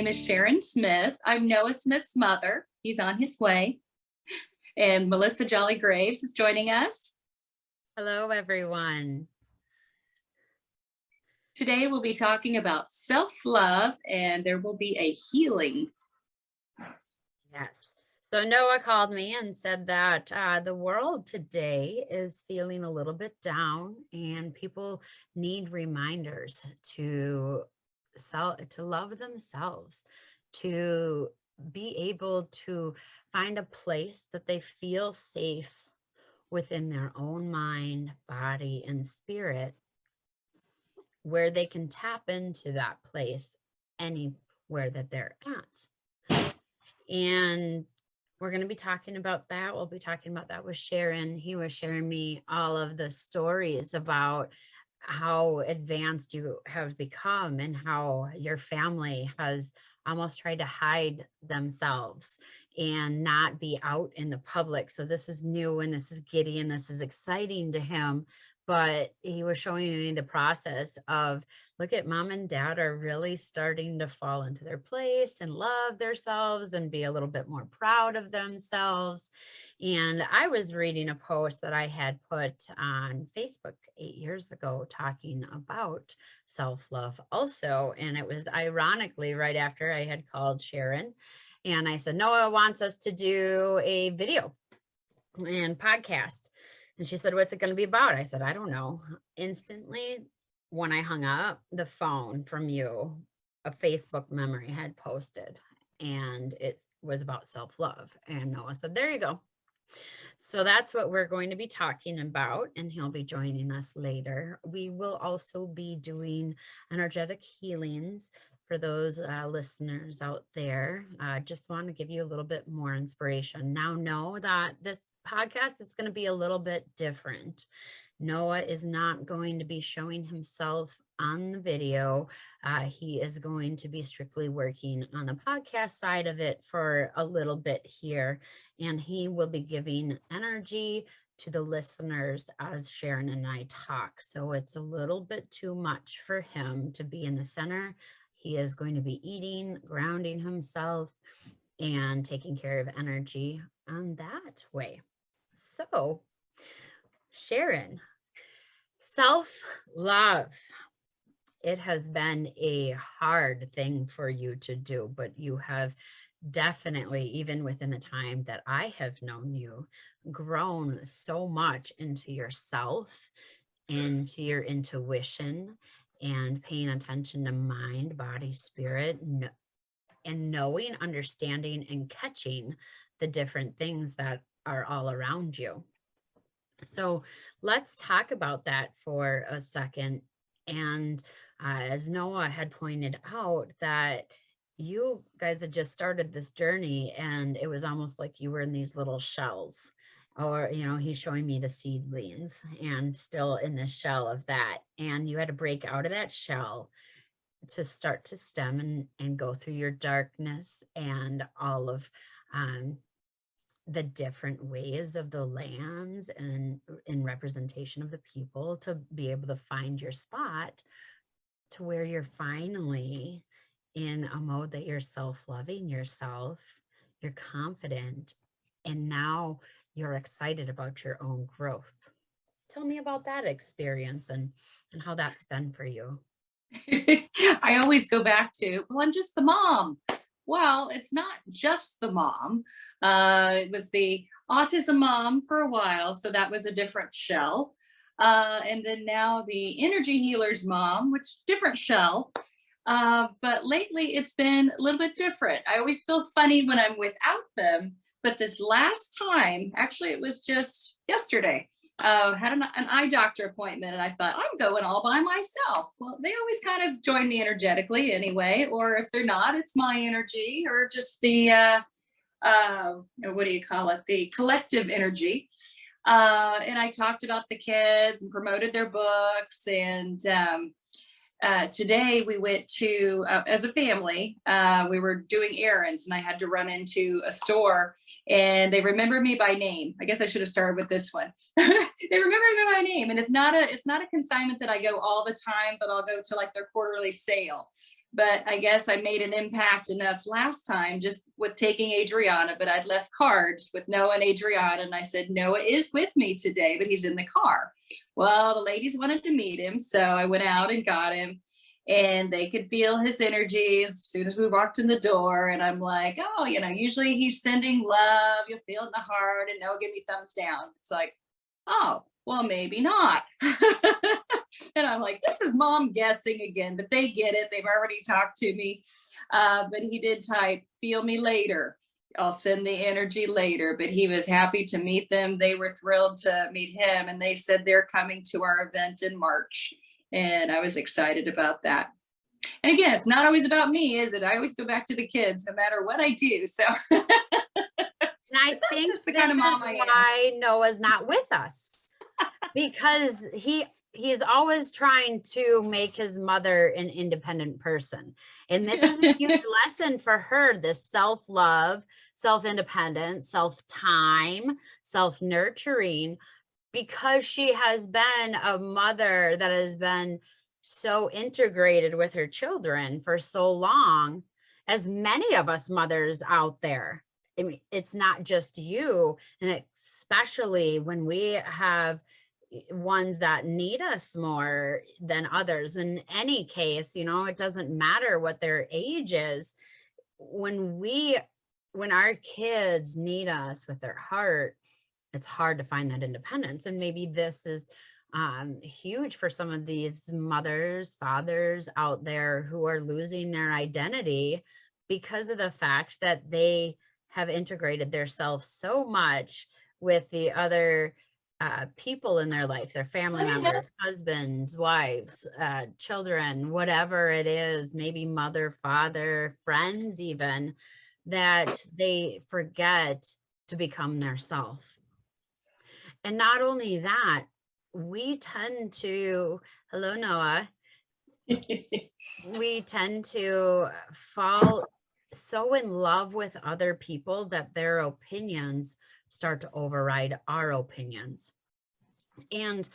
name is Sharon Smith. I'm Noah Smith's mother. He's on his way. And Melissa Jolly Graves is joining us. Hello, everyone. Today we'll be talking about self-love, and there will be a healing. Yes. So Noah called me and said that the world today is feeling a little bit down, and people need reminders to love themselves, to be able to find a place that they feel safe within their own mind, body, and spirit, where they can tap into that place anywhere that they're at. And we're going to be talking about that. We'll be talking about that with Sharon. He was sharing me all of the stories about how advanced you have become and how your family has almost tried to hide themselves and not be out in the public. So this is new and this is giddy and this is exciting to him. But he was showing me the process of, look at, mom and dad are really starting to fall into their place and love themselves and be a little bit more proud of themselves. And I was reading a post that I had put on Facebook 8 years ago talking about self-love also. And it was ironically right after I had called Sharon and I said, Noah wants us to do a video and podcast. And she said, what's it going to be about? I said, I don't know. Instantly, when I hung up the phone from you, a Facebook memory had posted and it was about self-love. And Noah said, there you go. So that's what we're going to be talking about, and he'll be joining us later. We will also be doing energetic healings for those listeners out there. Just want to give you a little bit more inspiration. Now know that this podcast is going to be a little bit different. Noah is not going to be showing himself on the video. He is going to be strictly working on the podcast side of it for a little bit here. And he will be giving energy to the listeners as Sharon and I talk. So it's a little bit too much for him to be in the center. He is going to be eating, grounding himself, and taking care of energy on that way. So, Sharon, self-love. It has been a hard thing for you to do, but you have definitely, even within the time that I have known you, grown so much into yourself, into your intuition, and paying attention to mind, body, spirit, and knowing, understanding, and catching the different things that are all around you. So let's talk about that for a second. And as Noah had pointed out, that you guys had just started this journey and it was almost like you were in these little shells, or, he's showing me the seedlings and still in the shell of that. And you had to break out of that shell to start to stem and go through your darkness and all of the different ways of the lands and in representation of the people, to be able to find your spot to where you're finally in a mode that you're self-loving yourself, you're confident, and now you're excited about your own growth. Tell me about that experience and how that's been for you. I always go back to, well, I'm just the mom. Well, it's not just the mom. It was the autism mom for a while, so that was a different shell. And then now the energy healers mom, which different shell. But lately it's been a little bit different. I always feel funny when I'm without them. But this last time, actually, it was just yesterday, had an eye doctor appointment, and I thought, I'm going all by myself. Well, they always kind of join me energetically anyway, or if they're not, it's my energy, or just the, what do you call it? The collective energy. And I talked about the kids and promoted their books. And today we went to, as a family, we were doing errands, and I had to run into a store, and they remembered me by name. I guess I should have started with this one. They remember me by name, and it's not a consignment that I go all the time, but I'll go to like their quarterly sale. but I guess I made an impact enough last time just with taking Adriana, but I'd left cards with Noah and Adriana. And I said, Noah is with me today, but he's in the car. Well, the ladies wanted to meet him. So I went out and got him, and they could feel his energy as soon as we walked in the door. And I'm like, oh, usually he's sending love. You'll feel it in the heart, and Noah give me thumbs down. It's like, oh, well, maybe not. And I'm like, this is mom guessing again, but they get it. They've already talked to me. But he did type, feel me later. I'll send the energy later. But he was happy to meet them. They were thrilled to meet him. And they said they're coming to our event in March. And I was excited about that. And again, it's not always about me, is it? I always go back to the kids no matter what I do. So And I think just the this kind of is mom I am. why Noah's not with us, because he's always trying to make his mother an independent person. And this is a huge lesson for her, this self-love, self-independence, self-time, self-nurturing, because she has been a mother that has been so integrated with her children for so long, as many of us mothers out there. I mean, it's not just you, and especially when we have ones that need us more than others. In any case, it doesn't matter what their age is. When our kids need us with their heart, it's hard to find that independence. And maybe this is huge for some of these mothers, fathers out there who are losing their identity because of the fact that they have integrated themselves so much with the other people in their life, their family members, husbands, wives, children, whatever it is, maybe mother, father, friends even, that they forget to become their self. And not only that, we tend to, hello, Noah, we tend to fall so in love with other people that their opinions start to override our opinions. And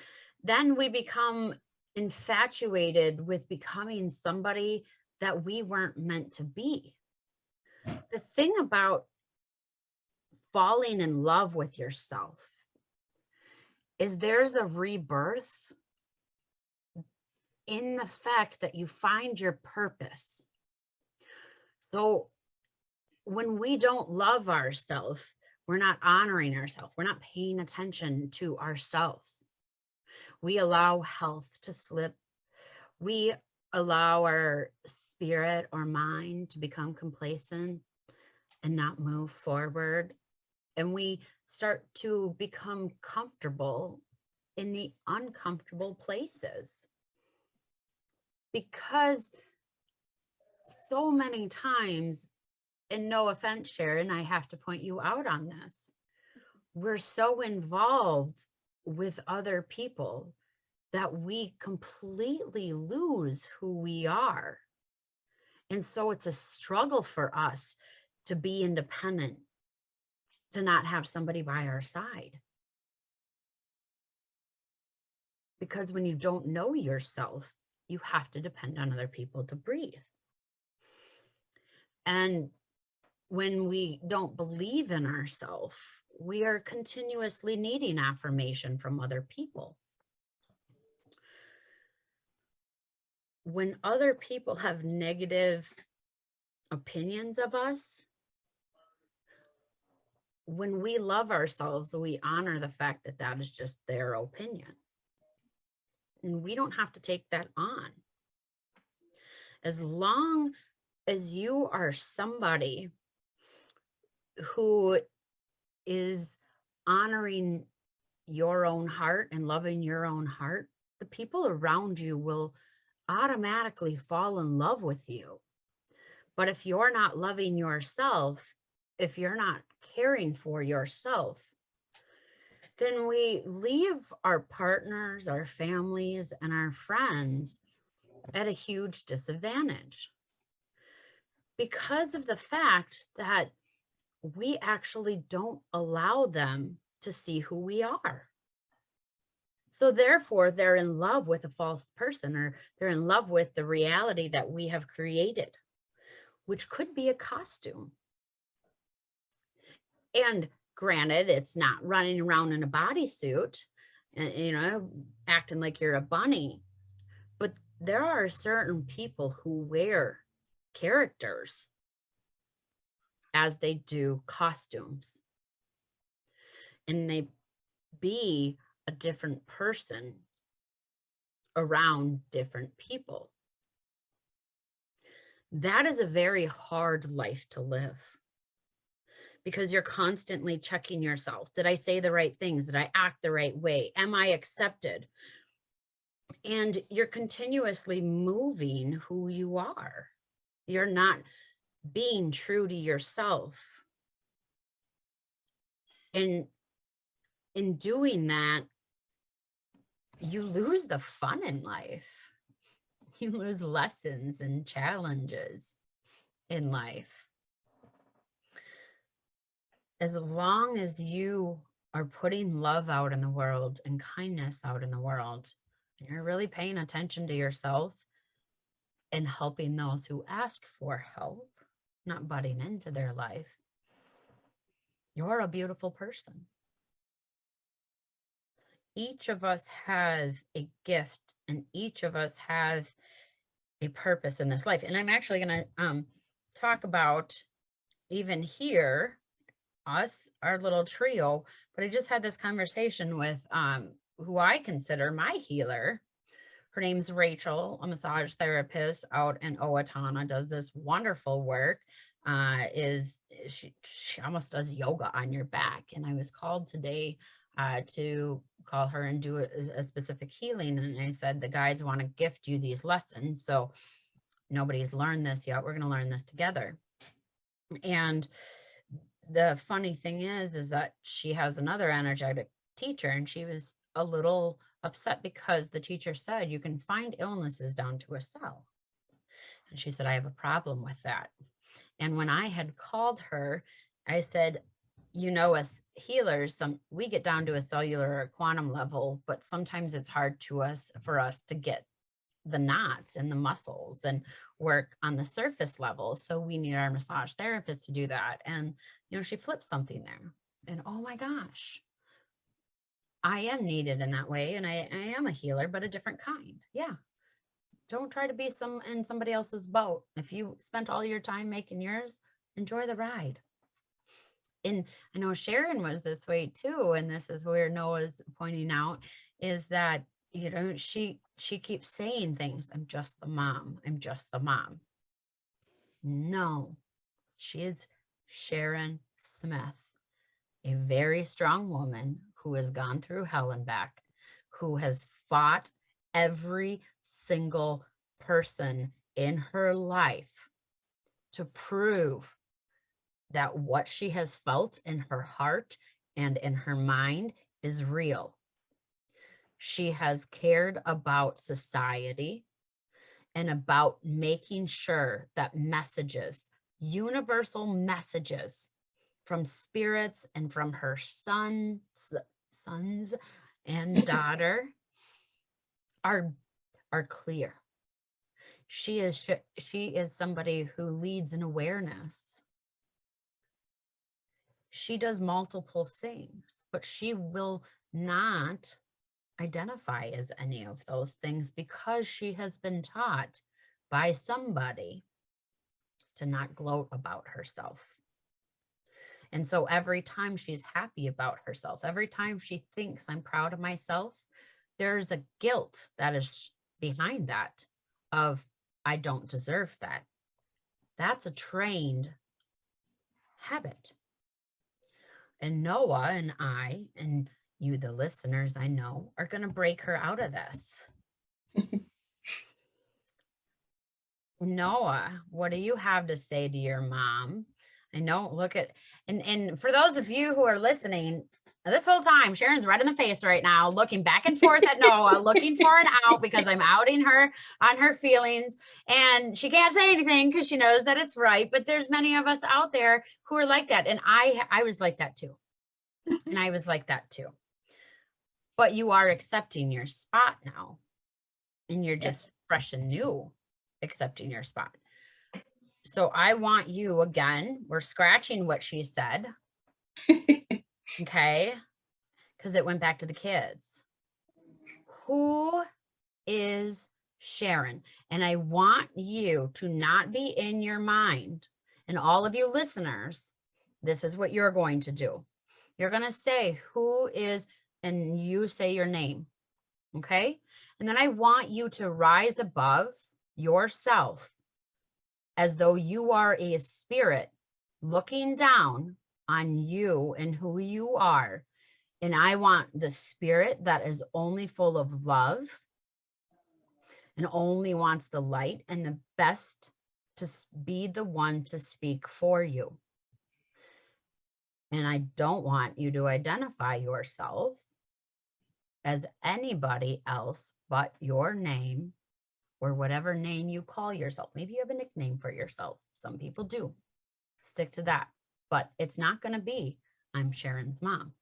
then we become infatuated with becoming somebody that we weren't meant to be. The thing about falling in love with yourself is there's a rebirth in the fact that you find your purpose. So when we don't love ourselves, we're not honoring ourselves. We're not paying attention to ourselves. We allow health to slip. We allow our spirit or mind to become complacent and not move forward. And we start to become comfortable in the uncomfortable places. Because so many times, and no offense, Sharon, I have to point you out on this, we're so involved with other people that we completely lose who we are. And so it's a struggle for us to be independent, to not have somebody by our side. Because when you don't know yourself, you have to depend on other people to breathe. And when we don't believe in ourselves, we are continuously needing affirmation from other people. When other people have negative opinions of us, when we love ourselves, we honor the fact that that is just their opinion. And we don't have to take that on. As long as you are somebody who is honoring your own heart and loving your own heart, the people around you will automatically fall in love with you. But if you're not loving yourself, if you're not caring for yourself, then we leave our partners, our families, and our friends at a huge disadvantage because of the fact that we actually don't allow them to see who we are. So therefore, they're in love with a false person, or they're in love with the reality that we have created, which could be a costume. And granted, it's not running around in a bodysuit and, acting like you're a bunny. But there are certain people who wear characters as they do costumes, and they be a different person around different people. That is a very hard life to live, because you're constantly checking yourself. Did I say the right things? Did I act the right way? Am I accepted? And you're continuously moving who you are. You're not being true to yourself. And in doing that, you lose the fun in life. You lose lessons and challenges in life. As long as you are putting love out in the world and kindness out in the world, and you're really paying attention to yourself and helping those who ask for help, not butting into their life, you're a beautiful person. Each of us have a gift, and each of us have a purpose in this life. And I'm actually going to talk about, even here, us, our little trio, but I just had this conversation with who I consider my healer. Her name's Rachel, a massage therapist out in Owatonna, does this wonderful work. She almost does yoga on your back. And I was called today to call her and do a specific healing. And I said, the guides want to gift you these lessons. So nobody's learned this yet. We're going to learn this together. And the funny thing is that she has another energetic teacher, and she was a little upset because the teacher said you can find illnesses down to a cell. And she said, I have a problem with that. And when I had called her, I said, as healers, we get down to a cellular or quantum level, but sometimes it's hard for us to get the knots and the muscles and work on the surface level. So we need our massage therapist to do that. And, she flipped something there, and oh my gosh, I am needed in that way. And I am a healer, but a different kind. Yeah. Don't try to be in somebody else's boat. If you spent all your time making yours, enjoy the ride. And I know Sharon was this way too. And this is where Noah's pointing out, is that, she keeps saying things. I'm just the mom. I'm just the mom. No, she is Sharon Smith, a very strong woman who has gone through hell and back, who has fought every single person in her life to prove that what she has felt in her heart and in her mind is real. She has cared about society and about making sure that messages, universal messages from spirits and from her sons and daughter are clear. She is somebody who leads in awareness. She does multiple things, but she will not identify as any of those things, because she has been taught by somebody to not gloat about herself. And so every time she's happy about herself, every time she thinks I'm proud of myself, there's a guilt that is behind that of, I don't deserve that. That's a trained habit. And Noah and I, and you, the listeners, I know, are going to break her out of this. Noah, what do you have to say to your mom? I know, look at, and for those of you who are listening, this whole time, Sharon's red in the face right now, looking back and forth at Noah, looking for an out, because I'm outing her on her feelings, and she can't say anything because she knows that it's right. But there's many of us out there who are like that. And I was like that too. And I was like that too. but you are accepting your spot now. And you're Yeah. just fresh and new accepting your spot. So I want you, again, we're scratching what she said. Okay. Because it went back to the kids. Who is Sharon? And I want you to not be in your mind. And all of you listeners, this is what you're going to do. You're going to say, who is, and you say your name. Okay. And then I want you to rise above yourself as though you are a spirit looking down on you and who you are. And I want the spirit that is only full of love and only wants the light and the best to be the one to speak for you. And I don't want you to identify yourself as anybody else but your name or whatever name you call yourself. Maybe you have a nickname for yourself. Some people do. Stick to that. But it's not going to be, I'm Sharon's mom.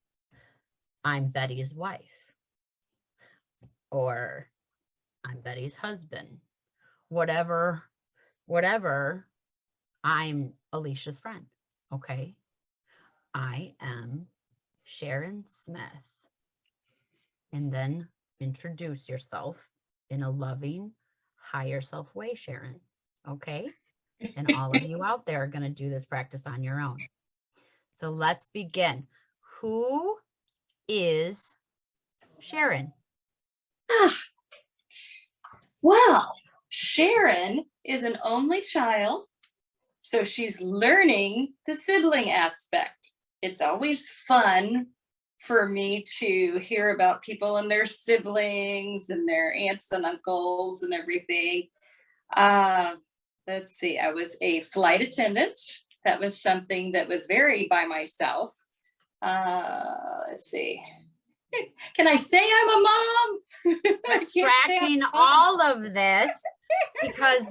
I'm Betty's wife. Or I'm Betty's husband. Whatever, I'm Alicia's friend. Okay. I am Sharon Smith. And then introduce yourself in a loving, higher self way, Sharon. Okay. And all of you out there are going to do this practice on your own. So let's begin. Who is Sharon? Well, Sharon is an only child, so she's learning the sibling aspect. It's always fun for me to hear about people and their siblings and their aunts and uncles and everything. Let's see, I was a flight attendant. That was something that was very by myself. Let's see. Can I say I'm a mom? We're scratching all of this because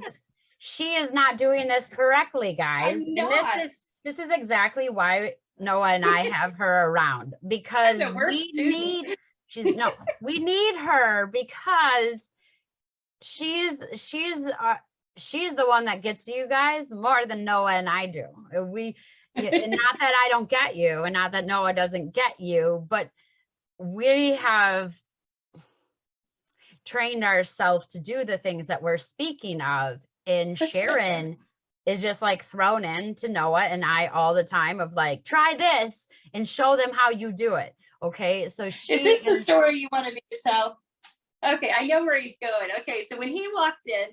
she is not doing this correctly, guys. I'm And not. this is exactly why Noah and I have her around, because the worst we student. we need her because she's the one that gets you guys more than Noah and I do. And not that I don't get you and not that Noah doesn't get you, but we have trained ourselves to do the things that we're speaking of. And Sharon is just like thrown into Noah and I all the time of like, try this and show them how you do it. Okay. So Is this the story you wanted me to tell? Okay, I know where he's going. Okay, so when he walked in,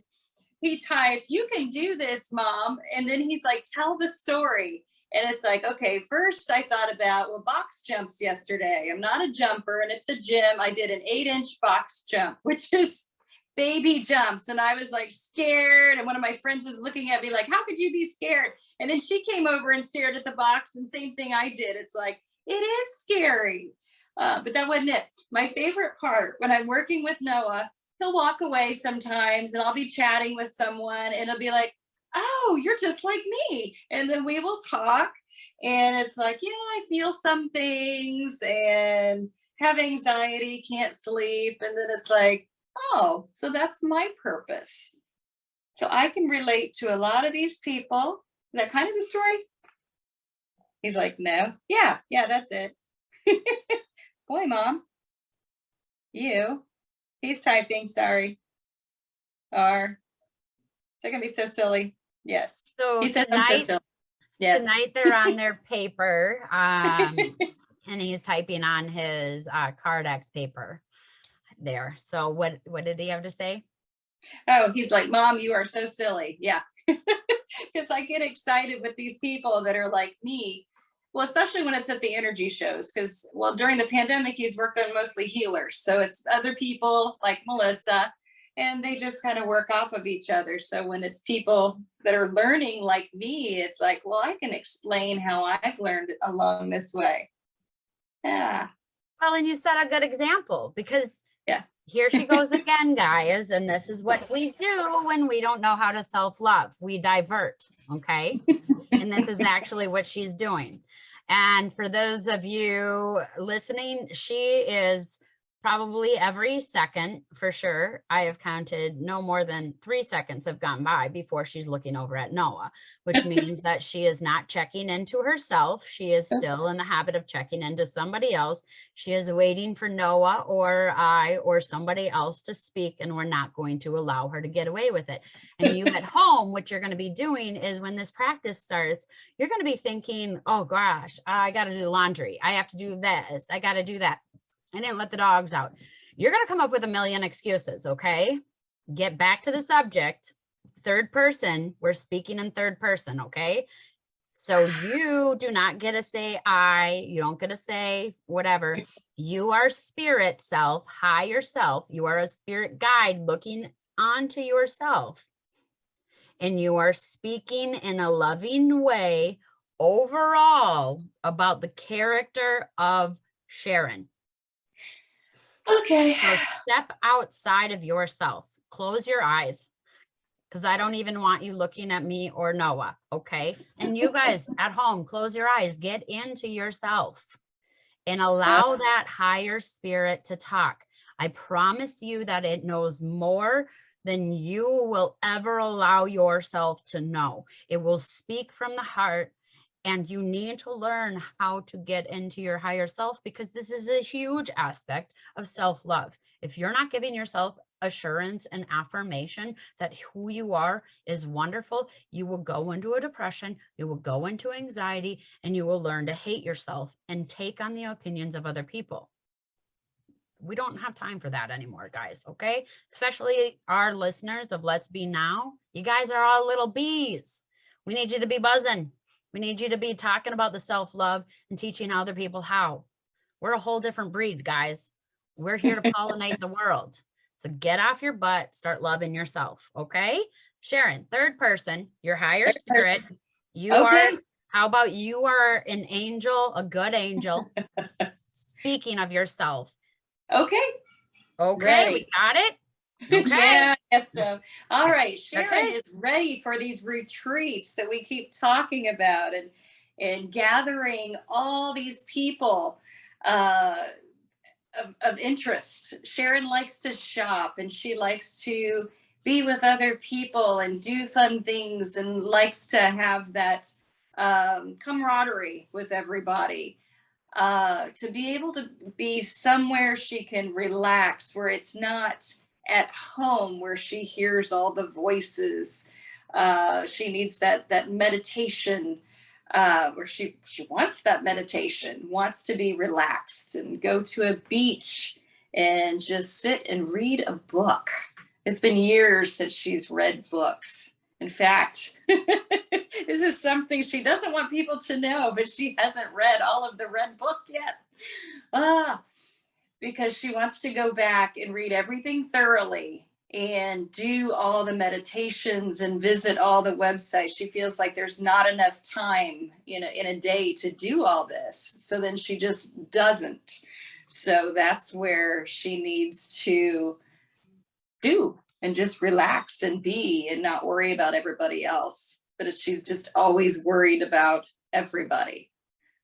he typed, "You can do this, mom." And then he's like, "Tell the story." And it's like, okay, first I thought about, well, box jumps yesterday. I'm not a jumper. And at the gym, I did an 8-inch box jump, which is baby jumps. And I was like scared. And one of my friends was looking at me like, how could you be scared? And then she came over and stared at the box and same thing I did. It's like, it is scary. But that wasn't it. My favorite part when I'm working with Noah, he'll walk away sometimes and I'll be chatting with someone and it'll be like, oh, you're just like me. And then we will talk. And it's like, I feel some things and have anxiety, can't sleep. And then it's like, oh, so that's my purpose. So I can relate to a lot of these people. Is that kind of the story? He's like, no. Yeah, that's it. Boy, mom. You. He's typing, sorry. Is that gonna be so silly? Yes. So he said I'm so silly. Yes. Tonight they're on their paper. And he's typing on his Cardex paper there. So what did he have to say? Oh, he's like, Mom, you are so silly. Yeah. Because I get excited with these people that are like me. Well, especially when it's at the energy shows, because, well, during the pandemic, he's worked on mostly healers. So it's other people like Melissa, and they just kind of work off of each other. So when it's people that are learning like me, it's like, well, I can explain how I've learned along this way. Yeah. Well, and you set a good example because here she goes again, guys. And this is what we do when we don't know how to self-love. We divert. Okay. And this is actually what she's doing. And for those of you listening, she is probably every second for sure. I have counted no more than 3 seconds have gone by before she's looking over at Noah, which means that she is not checking into herself. She is still in the habit of checking into somebody else. She is waiting for Noah or I or somebody else to speak, and we're not going to allow her to get away with it. And you at home, what you're going to be doing is when this practice starts, you're going to be thinking, oh gosh, I got to do laundry. I have to do this. I got to do that. I didn't let the dogs out. You're going to come up with a million excuses. Okay. Get back to the subject. Third person. We're speaking in third person. Okay. So you do not get to say I, you don't get to say whatever. You are spirit self, higher self. You are a spirit guide looking onto yourself. And you are speaking in a loving way overall about the character of Sharon. Okay. So step outside of yourself. Close your eyes, because I don't even want you looking at me or Noah. Okay. And you guys at home, close your eyes, get into yourself and allow that higher spirit to talk. I promise you that it knows more than you will ever allow yourself to know. It will speak from the heart. And you need to learn how to get into your higher self, because this is a huge aspect of self-love. If you're not giving yourself assurance and affirmation that who you are is wonderful, you will go into a depression, you will go into anxiety, and you will learn to hate yourself and take on the opinions of other people. We don't have time for that anymore, guys, okay? Especially our listeners of Let's Be Now. You guys are all little bees. We need you to be buzzing. We need you to be talking about the self-love and teaching other people how. We're a whole different breed, guys. We're here to pollinate the world. So get off your butt, start loving yourself, okay? Sharon, third person, your higher spirit. You Okay. are, how about you are an angel, a good angel, speaking of yourself. Okay. Okay, Ready. we got it? Okay. Yeah, I guess so. All right. Sharon Okay. is ready for these retreats that we keep talking about, and gathering all these people of interest. Sharon likes to shop, and she likes to be with other people and do fun things, and likes to have that camaraderie with everybody. To be able to be somewhere she can relax, where it's not at home, where she hears all the voices. She needs that meditation, where she wants that meditation, wants to be relaxed and go to a beach and just sit and read a book. It's been years since she's read books. In fact, this is something she doesn't want people to know, but she hasn't read all of the Red Book yet. Because she wants to go back and read everything thoroughly and do all the meditations and visit all the websites. She feels like there's not enough time in a day to do all this. So then she just doesn't. So that's where she needs to do and just relax and be and not worry about everybody else. But she's just always worried about everybody.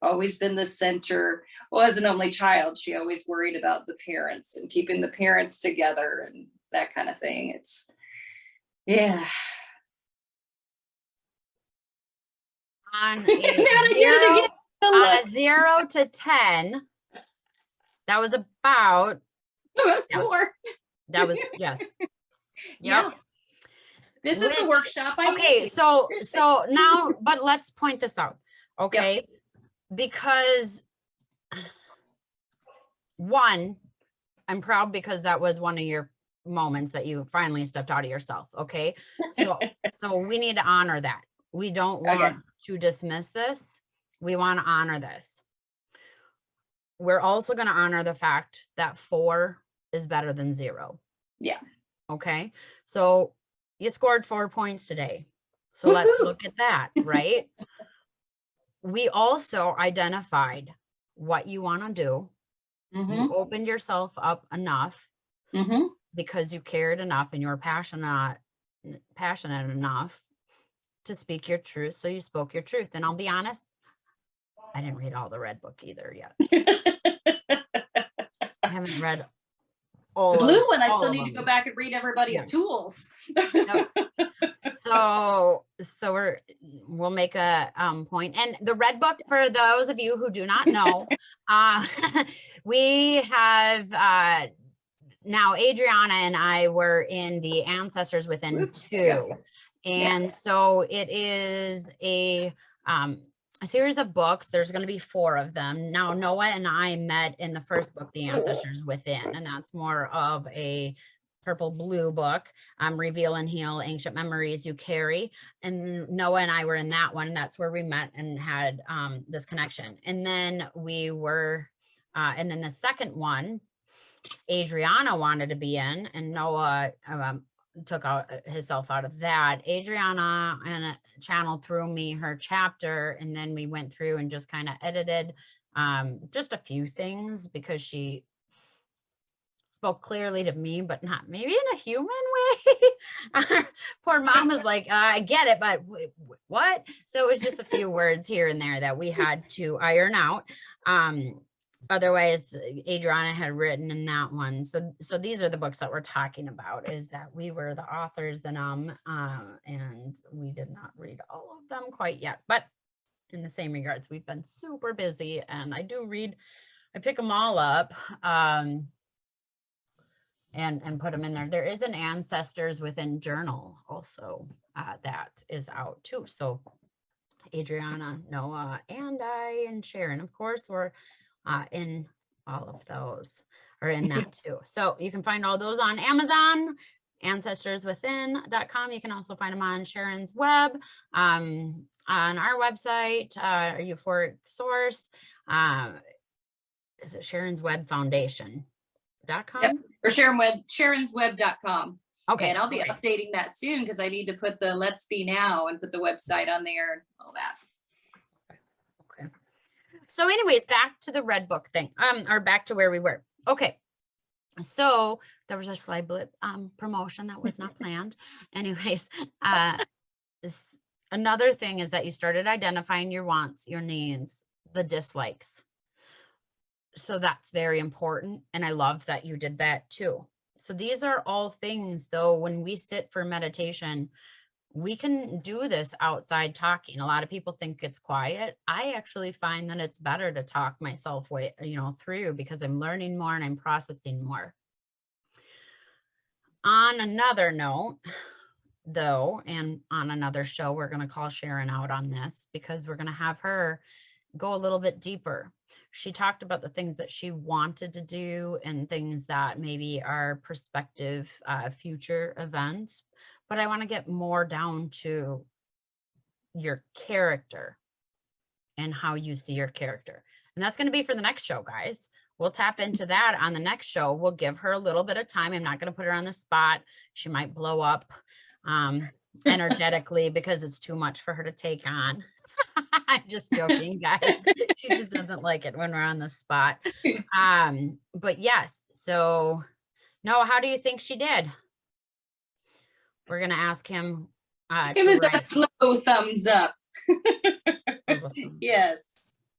Always been the center. Well, as an only child, she always worried about the parents and keeping the parents together and that kind of thing. It's, yeah. On Now I did it again. on a 0 to 10, that was about, About yes. 4. That was, yes. Yeah. Yep. This is the Which- workshop I Okay, made. so now, but let's point this out, okay? Because one, I'm proud because that was one of your moments that you finally stepped out of yourself, okay? So we need to honor that. We don't want Okay. to dismiss this. We want to honor this. We're also going to honor the fact that 4 is better than 0. Yeah. Okay. So you scored 4 points today. So let's Woohoo. look at that, right? We also identified what you want to do. Mm-hmm. You opened yourself up enough Mm-hmm. because you cared enough and you were passionate enough to speak your truth. So you spoke your truth. And I'll be honest, I didn't read all the Red Book either yet. I haven't read The blue one, I all still of need to go them. back and read everybody's Yeah. tools. Yep. So we'll make a point. And the red book, for those of you who do not know, uh we have now Adriana and I were in the Ancestors Within Whoop, 2. Yeah. And so it is a series of books. There's going to be 4 of them. Now, Noah and I met in the first book, The Ancestors Within, and that's more of a purple blue book, Reveal and Heal Ancient Memories You Carry. And Noah and I were in that one. That's where we met and had this connection. And then and then the second one, Adriana wanted to be in, and Noah took out himself out of that. Adriana and channeled through me her chapter, and then we went through and just kind of edited just a few things because she spoke clearly to me, but not maybe in a human way. Poor mom was like, I get it, but what? So it was just a few words here and there that we had to iron out. Otherwise, Adriana had written in that one. So these are the books that we're talking about, is that we were the authors in them, and we did not read all of them quite yet. But in the same regards, we've been super busy, and I pick them all up. And put them in there. There is an Ancestors Within journal also that is out too. So Adriana, Noah, and I, and Sharon, of course, were in all of those, or in that too. So you can find all those on Amazon, ancestorswithin.com. You can also find them on Sharon's web, on our website, Euphoric Source. Is it Sharon's Web Foundation.com? Yep. Or Sharon'sWeb.com. Okay. And I'll be updating that soon because I need to put the Let's Be Now and put the website on there and all that. Okay. So anyways, back to the red book thing, or back to where we were. Okay. So there was a slide blip promotion that was not planned. Anyways, another thing is that you started identifying your wants, your needs, the dislikes. So that's very important. And I love that you did that too. So these are all things, though, when we sit for meditation, we can do this outside talking. A lot of people think it's quiet. I actually find that it's better to talk myself through, because I'm learning more and I'm processing more. On another note, though, and on another show, we're going to call Sharon out on this, because we're going to have her go a little bit deeper. She talked about the things that she wanted to do and things that maybe are prospective future events. But I want to get more down to your character and how you see your character. And that's going to be for the next show, guys. We'll tap into that on the next show. We'll give her a little bit of time. I'm not going to put her on the spot. She might blow up energetically because it's too much for her to take on. I'm just joking, guys. She just doesn't like it when we're on the spot. But yes, so Noah, how do you think she did? We're gonna ask him. It was a slow thumbs up. Yes.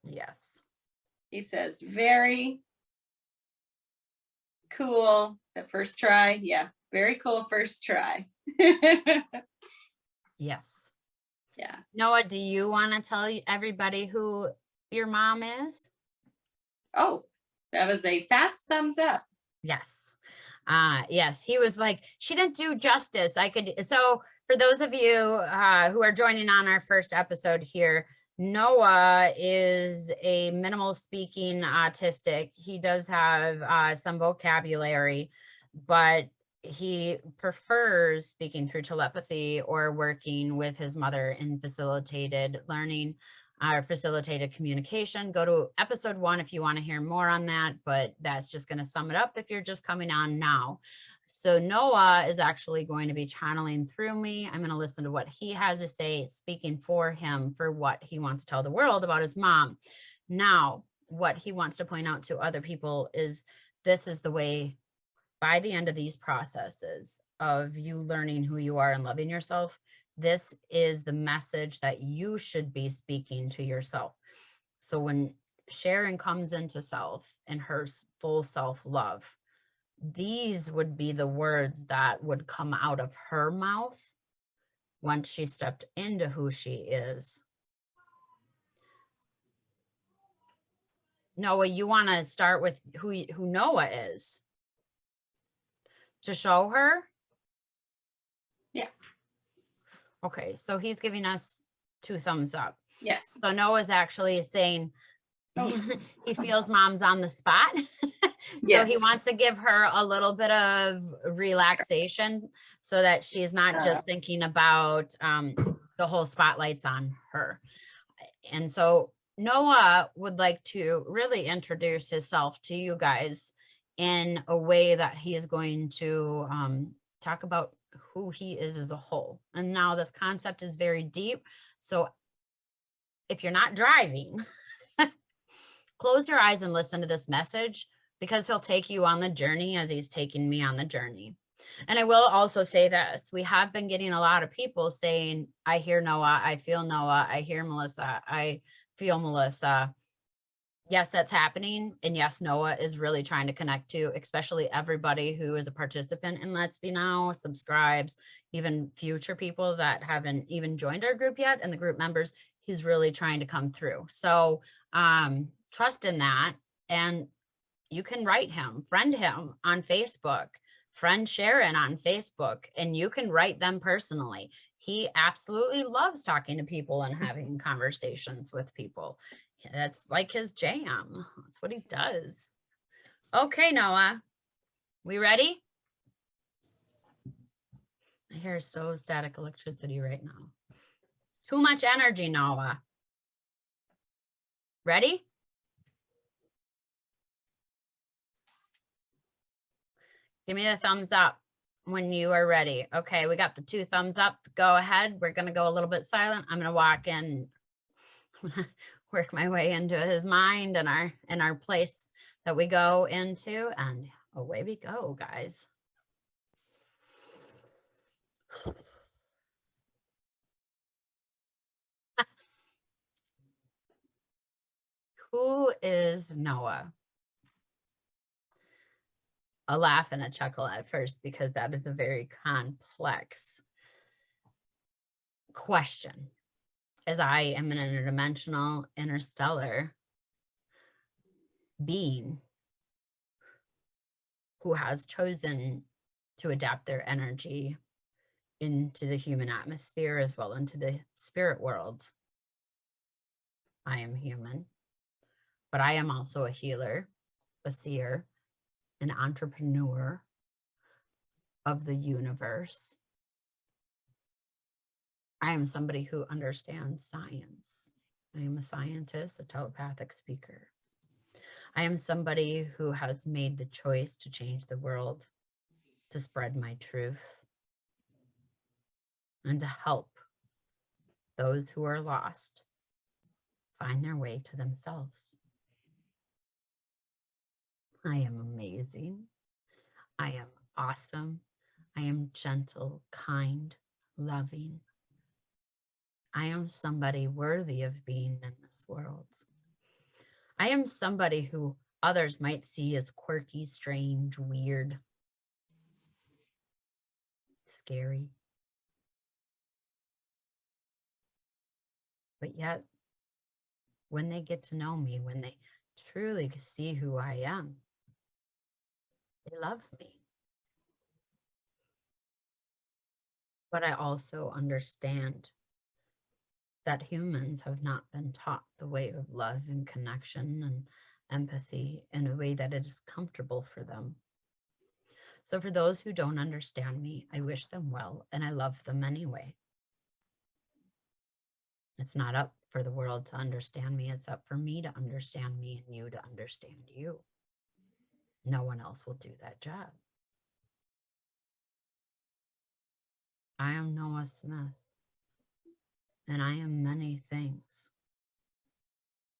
Yes. He says, very cool. That first try. Yeah. Very cool first try. Yes. Yeah. Noah, do you want to tell everybody who your mom is? Oh, that was a fast thumbs up. Yes. Yes, he was like, she didn't do justice. So for those of you who are joining on our first episode here, Noah is a minimal speaking autistic. He does have some vocabulary, but he prefers speaking through telepathy or working with his mother in facilitated learning or facilitated communication. Go to episode 1 if you want to hear more on that, but that's just going to sum it up if you're just coming on now. So Noah is actually going to be channeling through me. I'm going to listen to what he has to say, speaking for him for what he wants to tell the world about his mom. Now, what he wants to point out to other people is this is the way, by the end of these processes of you learning who you are and loving yourself, this is the message that you should be speaking to yourself. So when Sharon comes into self and her full self-love, these would be the words that would come out of her mouth once she stepped into who she is. Noah, you want to start with who Noah is to show her? Yeah. Okay, so he's giving us 2 thumbs up. Yes. So Noah's actually saying Oh. he feels mom's on the spot. So he Yes. wants to give her a little bit of relaxation so that she's not just thinking about the whole spotlight's on her. And so Noah would like to really introduce himself to you guys in a way that he is going to talk about who he is as a whole. And now this concept is very deep. So if you're not driving, close your eyes and listen to this message, because he'll take you on the journey as he's taking me on the journey. And I will also say this, we have been getting a lot of people saying, I hear Noah, I feel Noah, I hear Melissa, I feel Melissa. Yes, that's happening. And yes, Noah is really trying to connect to, especially everybody who is a participant in Let's Be Now, subscribes, even future people that haven't even joined our group yet, and the group members, he's really trying to come through. So trust in that. And you can write him, friend him on Facebook, friend Sharon on Facebook, and you can write them personally. He absolutely loves talking to people and having conversations with people. That's like his jam. That's what he does. Okay, Noah, we ready? I hear so static electricity right now. Too much energy, Noah. Ready? Give me the thumbs up when you are ready. Okay, we got the 2 thumbs up. Go ahead. We're going to go a little bit silent. I'm going to walk in, work my way into his mind and our place that we go into, and away we go, guys. Who is Noah? A laugh and a chuckle at first, because that is a very complex question, as I am an interdimensional, interstellar being who has chosen to adapt their energy into the human atmosphere as well into the spirit world. I am human, but I am also a healer, a seer, an entrepreneur of the universe. I am somebody who understands science. I am a scientist, a telepathic speaker. I am somebody who has made the choice to change the world, to spread my truth, and to help those who are lost find their way to themselves. I am amazing. I am awesome. I am gentle, kind, loving. I am somebody worthy of being in this world. I am somebody who others might see as quirky, strange, weird, scary. But yet, when they get to know me, when they truly see who I am, they love me. But I also understand that humans have not been taught the way of love and connection and empathy in a way that it is comfortable for them. So for those who don't understand me, I wish them well, and I love them anyway. It's not up for the world to understand me. It's up for me to understand me and you to understand you. No one else will do that job. I am Noah Smith, and I am many things.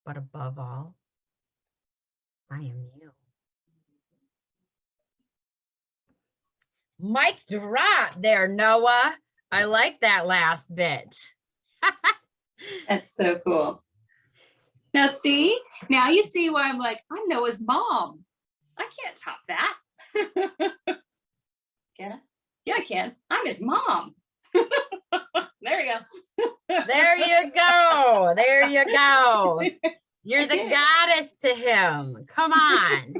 But above all, I am you. Mic drop there, Noah. I like that last bit. That's so cool. Now see, now you see why I'm like, I'm Noah's mom. I can't top that. Can I? Yeah, I can. I'm his mom. There you go. There you go. There you go. You're I the did it. goddess to him. Come on.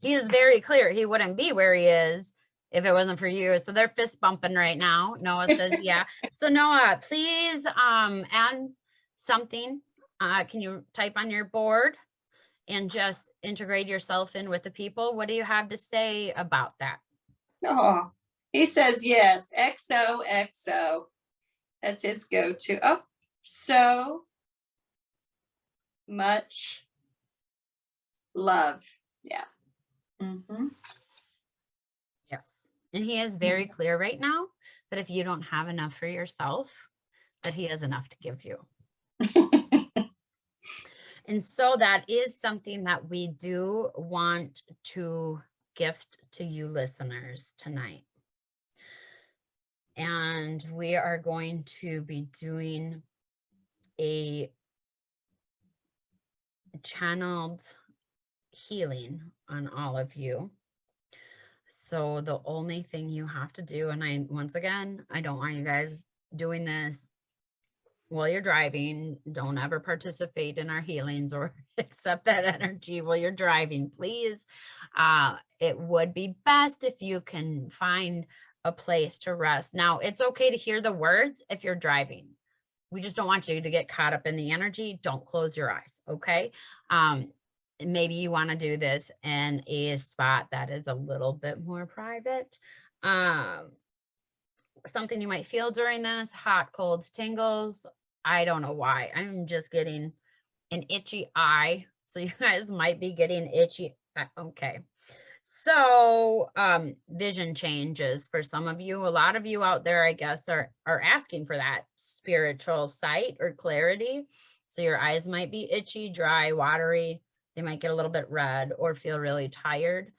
He's very clear. He wouldn't be where he is if it wasn't for you. So they're fist bumping right now. Noah says, yeah. So Noah, please add something. Can you type on your board and just integrate yourself in with the people? What do you have to say about that? Oh, he says yes. XOXO. That's his go-to. Oh, so much love. Yeah. Mm-hmm. Yes. And he is very clear right now that if you don't have enough for yourself, that he has enough to give you. And so that is something that we do want to gift to you listeners tonight. And we are going to be doing a channeled healing on all of you. So the only thing you have to do, and once again, I don't want you guys doing this while you're driving. Don't ever participate in our healings or accept that energy while you're driving, please. It would be best if you can find a place to rest. Now, it's okay to hear the words if you're driving. We just don't want you to get caught up in the energy. Don't close your eyes, okay? Maybe you want to do this in a spot that is a little bit more private. Something you might feel during this, hot, colds, tingles. I don't know why. I'm just getting an itchy eye. So you guys might be getting itchy. Okay. So vision changes for some of you. A lot of you out there, I guess, are asking for that spiritual sight or clarity. So your eyes might be itchy, dry, watery. They might get a little bit red or feel really tired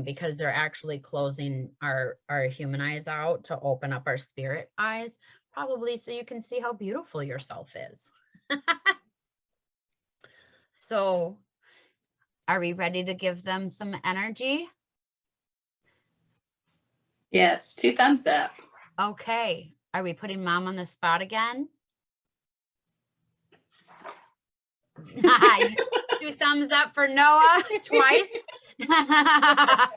because they're actually closing our human eyes out to open up our spirit eyes, probably so you can see how beautiful yourself is. So are we ready to give them some energy? Yes, 2 thumbs up. Okay. Are we putting mom on the spot again? 2 thumbs up for Noah twice. 2 That's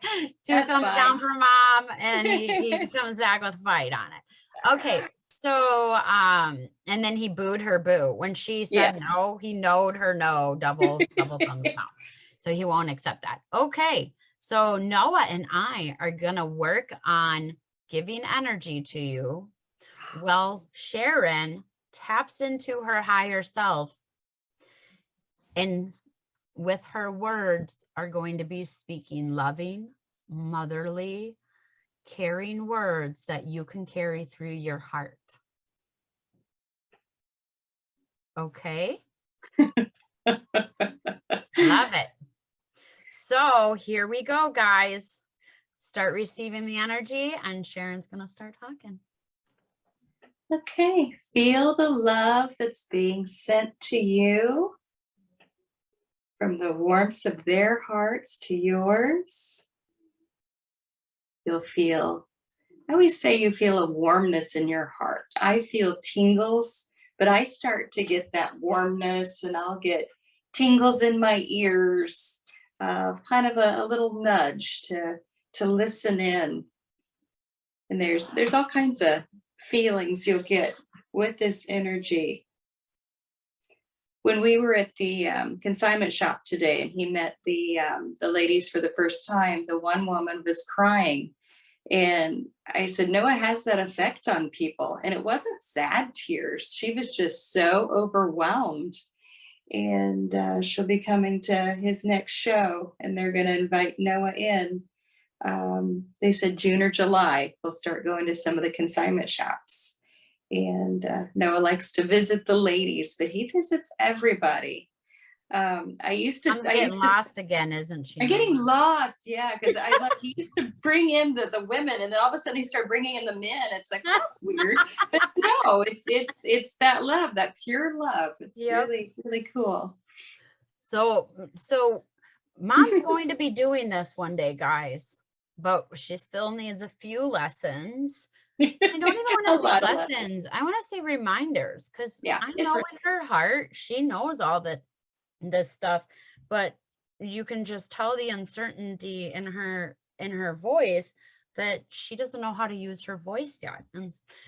thumbs fine. down for mom, and he comes back with fight on it. Okay. So and then he booed her boo. When she said no, he knowed her no, double thumbs down. So he won't accept that. Okay. So Noah and I are gonna work on giving energy to you. Well, Sharon taps into her higher self and with her words are going to be speaking loving, motherly, caring words that you can carry through your heart. Okay? Love it. So here we go, guys. Start receiving the energy and Sharon's going to start talking. Okay, feel the love that's being sent to you from the warmth of their hearts to yours. You'll feel, I always say you feel a warmness in your heart. I feel tingles, but I start to get that warmness and I'll get tingles in my ears, kind of a little nudge to listen in. And there's all kinds of feelings you'll get with this energy. When we were at the consignment shop today and he met the ladies for the first time, the one woman was crying. And I said, Noah has that effect on people. And it wasn't sad tears. She was just so overwhelmed. And she'll be coming to his next show and they're going to invite Noah in. They said June or July, we'll start going to some of the consignment shops. And Noah likes to visit the ladies, but he visits everybody. I'm getting lost again, isn't she? I'm getting lost, yeah, because he used to bring in the women, and then all of a sudden he started bringing in the men. It's like, that's weird, but no, it's that love, that pure love. It's really, really cool. So Mom's going to be doing this one day, guys, but she still needs a few lessons. I don't even want A to say lot of lessons. lessons. I want to say reminders, because Yeah, I it's know in her heart she knows all this stuff, but you can just tell the uncertainty in her voice that she doesn't know how to use her voice yet.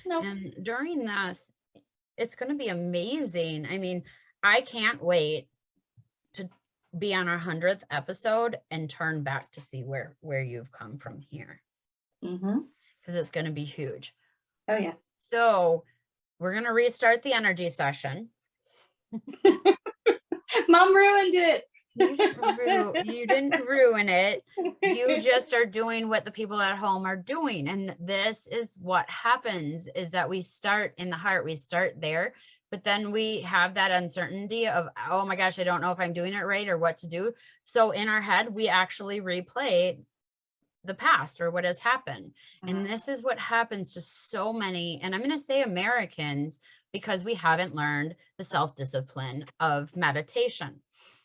no. And during this, it's going to be amazing. I mean, I can't wait to be on our 100th episode and turn back to see where you've come from here, Mm-hmm. because it's going to be huge. Oh yeah. So we're going to restart the energy session. Mom ruined it. You didn't ruin it. You just are doing what the people at home are doing. And this is what happens, is that we start in the heart, we start there, but then we have that uncertainty of, oh my gosh, I don't know if I'm doing it right or what to do. So in our head, we actually replay the past or what has happened. And this is what happens to so many, and I'm going to say Americans, because we haven't learned the self-discipline of meditation.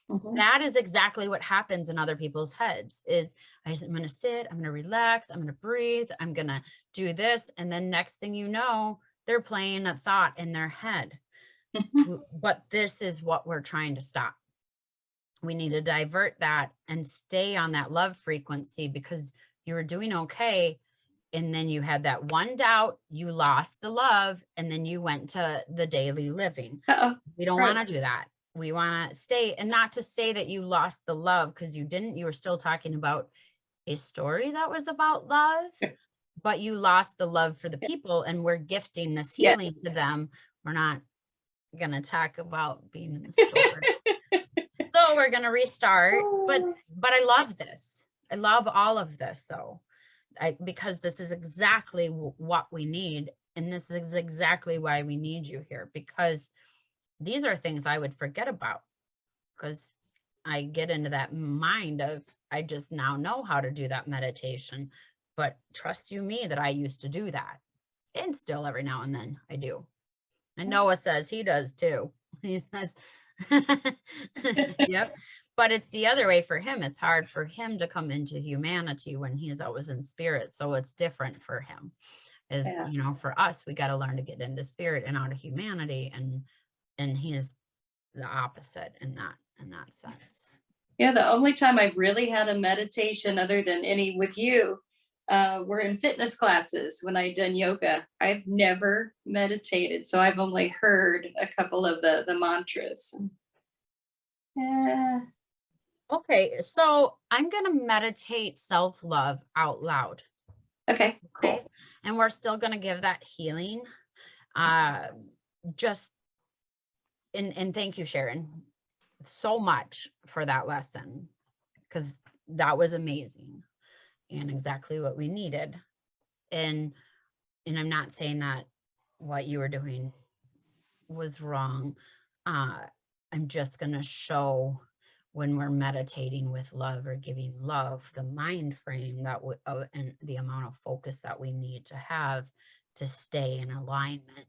Mhm. That is exactly what happens in other people's heads. Is I'm going to sit, I'm going to relax, I'm going to breathe, I'm going to do this. And then next thing you know, they're playing a thought in their head. But this is what we're trying to stop. We need to divert that and stay on that love frequency, because you were doing okay. And then you had that one doubt, you lost the love, and then you went to the daily living. Uh-oh. We don't want to Gross. do that. We want to stay, and not to say that you lost the love, because you didn't. You were still talking about a story that was about love, but you lost the love for the people, and we're gifting this Yeah. healing to them. We're not going to talk about being in the story. So we're going to restart, but I love this. I love all of this though. Because this is exactly what we need. And this is exactly why we need you here, because these are things I would forget about, because I get into that mind of, I just now know how to do that meditation. But trust you me that I used to do that. And still every now and then I do. And Noah says he does too. He says, yep. But it's the other way for him. It's hard for him to come into humanity when he's always in spirit. So it's different for him. Is, Yeah. you know, for us, we got to learn to get into spirit and out of humanity. And he is the opposite in that sense. Yeah, the only time I've really had a meditation other than any with you were in fitness classes when I done yoga. I've never meditated, so I've only heard a couple of the mantras. Yeah. Okay, so I'm going to meditate self-love out loud. Okay, Okay. cool. And we're still going to give that healing. Just, and thank you, Sharon, so much for that lesson, because that was amazing and exactly what we needed. And I'm not saying that what you were doing was wrong. I'm just going to show, when we're meditating with love or giving love, the mind frame that and the amount of focus that we need to have to stay in alignment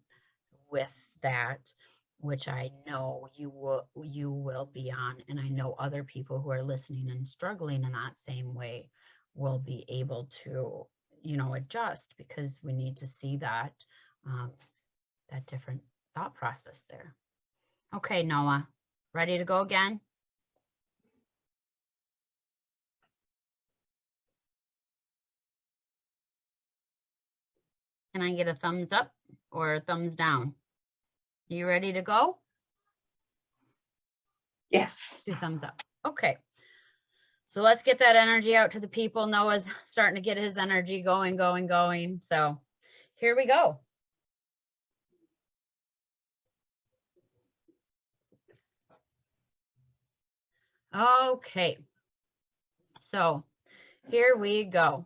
with that, which I know you will be on. And I know other people who are listening and struggling in that same way will be able to, you know, adjust, because we need to see that, that different thought process there. Okay, Noah, ready to go again? Can I get a thumbs up or a thumbs down? You ready to go? Yes. 2 thumbs up. Okay. So let's get that energy out to the people. Noah's starting to get his energy going. So here we go. Okay. So here we go.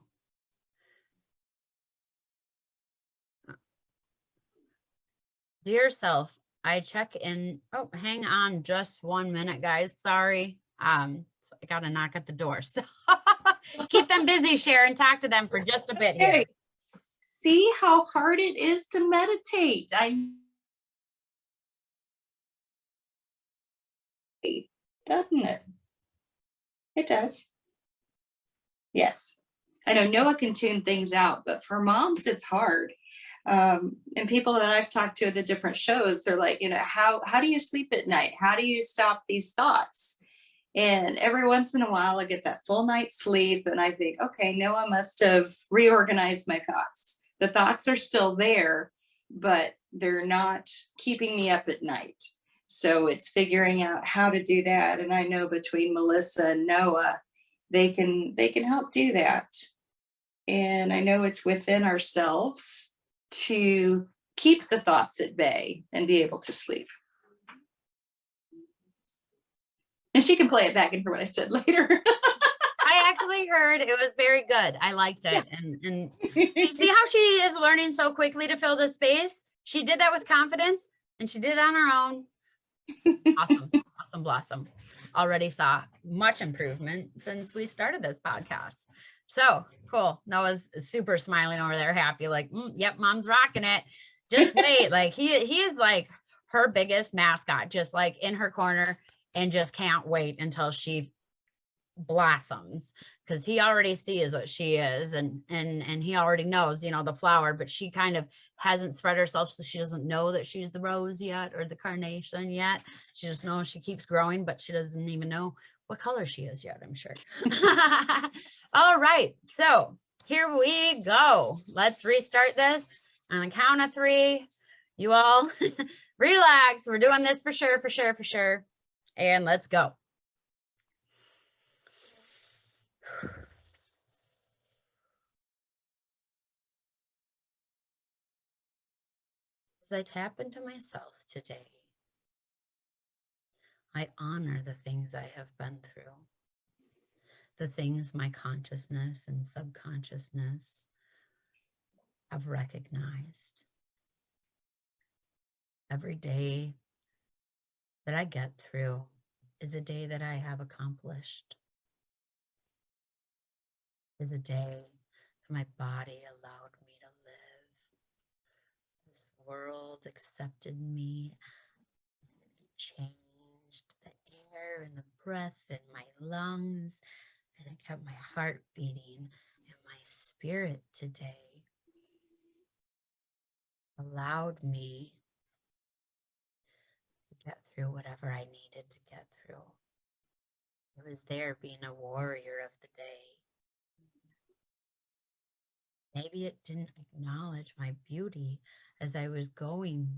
Dear self, I check in. Oh, hang on just 1 minute, guys. Sorry. So I gotta knock at the door. So keep them busy, Sharon. Talk to them for just a bit here. Hey, see how hard it is to meditate. Doesn't it? It does. Yes. I know Noah can tune things out, but for moms, it's hard. And people that I've talked to at the different shows, they're like, how do you sleep at night? How do you stop these thoughts? And every once in a while, I get that full night's sleep, and I think, okay, Noah must have reorganized my thoughts. The thoughts are still there, but they're not keeping me up at night. So it's figuring out how to do that. And I know between Melissa and Noah, they can help do that. And I know it's within ourselves to keep the thoughts at bay and be able to sleep. And she can play it back and hear what I said later. I actually heard it was very good. I liked Yeah. it. And you see how she is learning so quickly to fill the space? She did that with confidence and she did it on her own. Awesome. Awesome blossom. Already saw much improvement since we started this podcast. So cool. Noah's super smiling over there, happy, like, yep, mom's rocking it. Just wait. Like he is like her biggest mascot, just like in her corner, and just can't wait until she blossoms, because he already sees what she is, and he already knows, the flower, but she kind of hasn't spread herself, so she doesn't know that she's the rose yet, or the carnation yet. She just knows she keeps growing, but she doesn't even know what color she is yet, I'm sure. All right, so here we go. Let's restart this on the count of 3. You all relax. We're doing this for sure, for sure, for sure. And let's go. As I tap into myself today, I honor the things I have been through, the things my consciousness and subconsciousness have recognized. Every day that I get through is a day that I have accomplished, is a day that my body allowed me to live. This world accepted me, changed the air and the breath in my lungs, and it kept my heart beating, and my spirit today allowed me to get through whatever I needed to get through. It was there being a warrior of the day. Maybe it didn't acknowledge my beauty as I was going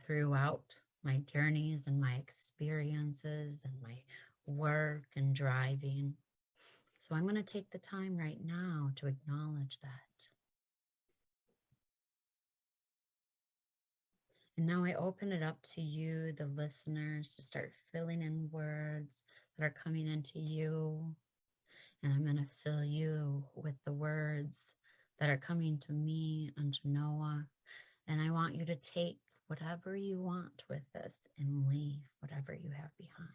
throughout my journeys and my experiences and my work and driving. So I'm going to take the time right now to acknowledge that. And now I open it up to you, the listeners, to start filling in words that are coming into you. And I'm going to fill you with the words that are coming to me and to Noah. And I want you to take whatever you want with this and leave whatever you have behind,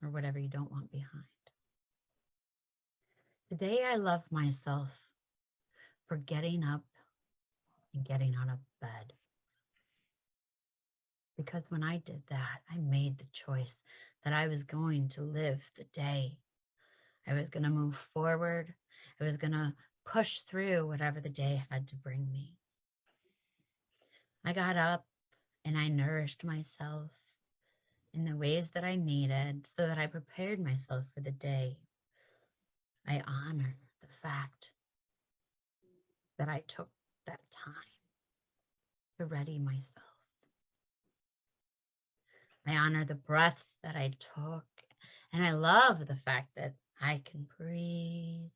or whatever you don't want behind. Today, I love myself for getting up and getting out of bed. Because when I did that, I made the choice that I was going to live the day. I was going to move forward. I was going to push through whatever the day had to bring me. I got up and I nourished myself in the ways that I needed so that I prepared myself for the day. I honor the fact that I took that time to ready myself. I honor the breaths that I took, and I love the fact that I can breathe.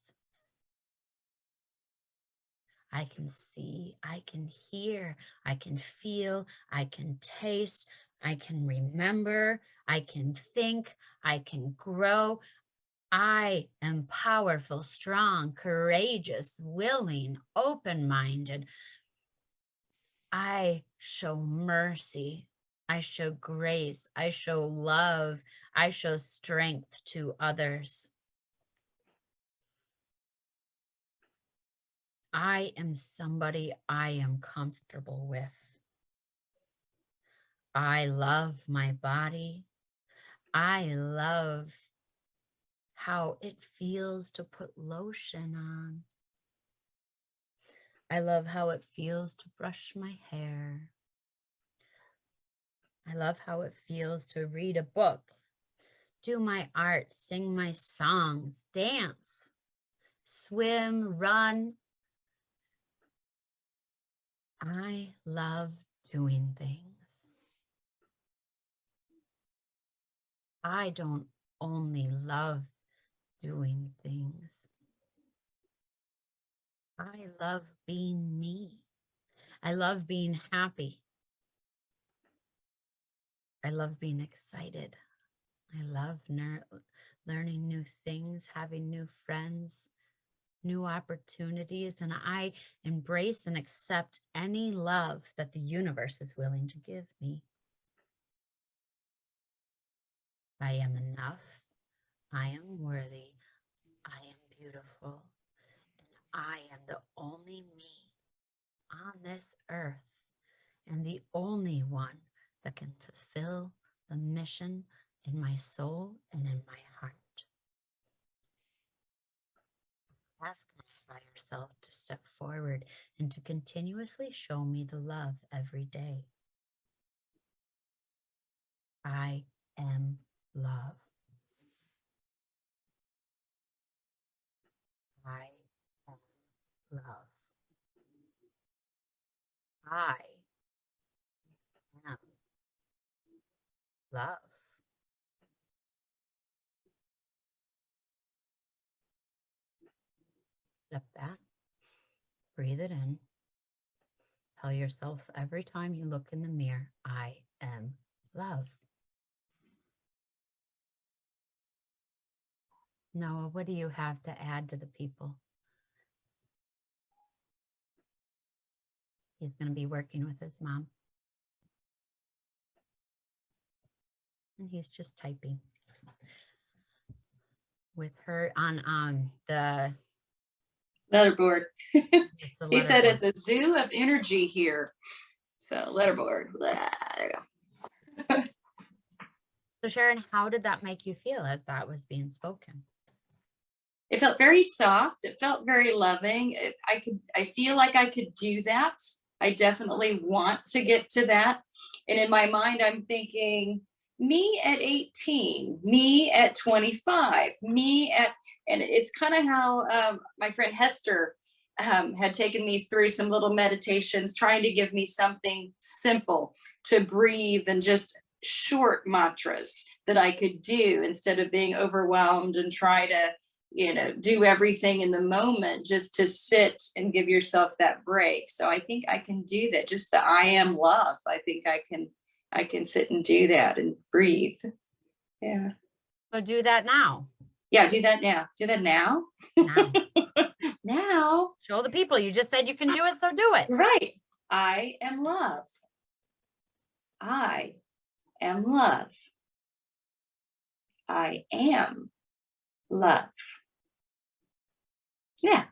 I can see, I can hear, I can feel, I can taste, I can remember, I can think, I can grow. I am powerful, strong, courageous, willing, open-minded. I show mercy. I show grace. I show love. I show strength to others. I am somebody I am comfortable with. I love my body. I love how it feels to put lotion on. I love how it feels to brush my hair. I love how it feels to read a book, do my art, sing my songs, dance, swim, run. I love doing things. I don't only love doing things. I love being me. I love being happy. I love being excited. I love learning new things, having new friends, new opportunities, and I embrace and accept any love that the universe is willing to give me. I am enough. I am worthy. I am beautiful. And I am the only me on this earth and the only one that can fulfill the mission in my soul and in my heart. Ask my higher self to step forward and to continuously show me the love every day. I am love. I am love. I am love. Accept that. Breathe it in. Tell yourself every time you look in the mirror, I am love. Noah, what do you have to add to the people? He's going to be working with his mom. And he's just typing with her on the Letterboard. it's the He said letterboard. it's a zoo of energy here. So letterboard. Blah, there you go. So Sharon, how did that make you feel as that was being spoken? It felt very soft. It felt very loving. I feel like I could do that. I definitely want to get to that. And in my mind, I'm thinking, me at 18, me at 25, and it's kind of how my friend Hester had taken me through some little meditations, trying to give me something simple to breathe and just short mantras that I could do instead of being overwhelmed and try to do everything in the moment, just to sit and give yourself that break. So I think I can do that. Just the I am love. I think I can sit and do that and breathe. Yeah. So do that now. Yeah, do that now. Do that now. Now. Now. Show the people. You just said you can do it, so do it. Right. I am love. I am love. I am love. Yeah.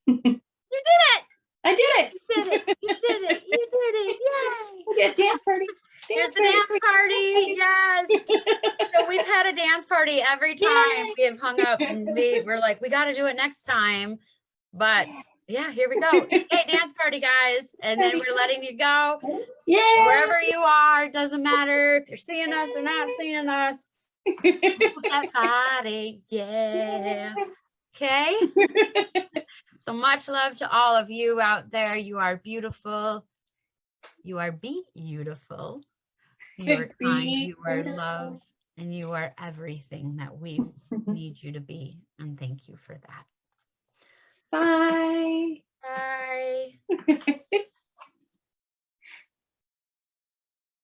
You did it. I did it. You did it. You did it. You did it. Yay. We did a dance party. There's a dance party. Yes. So we've had a dance party every time Yay. we have hung up, and we're like, we got to do it next time. But yeah, here we go. Okay, dance party, guys. And then we're letting you go. Yeah. Wherever you are, it doesn't matter if you're seeing us or not seeing us. That party, yeah. Okay. So much love to all of you out there. You are beautiful. You are beautiful. You are kind. You are love. And you are everything that we need you to be. And thank you for that. Bye. Bye.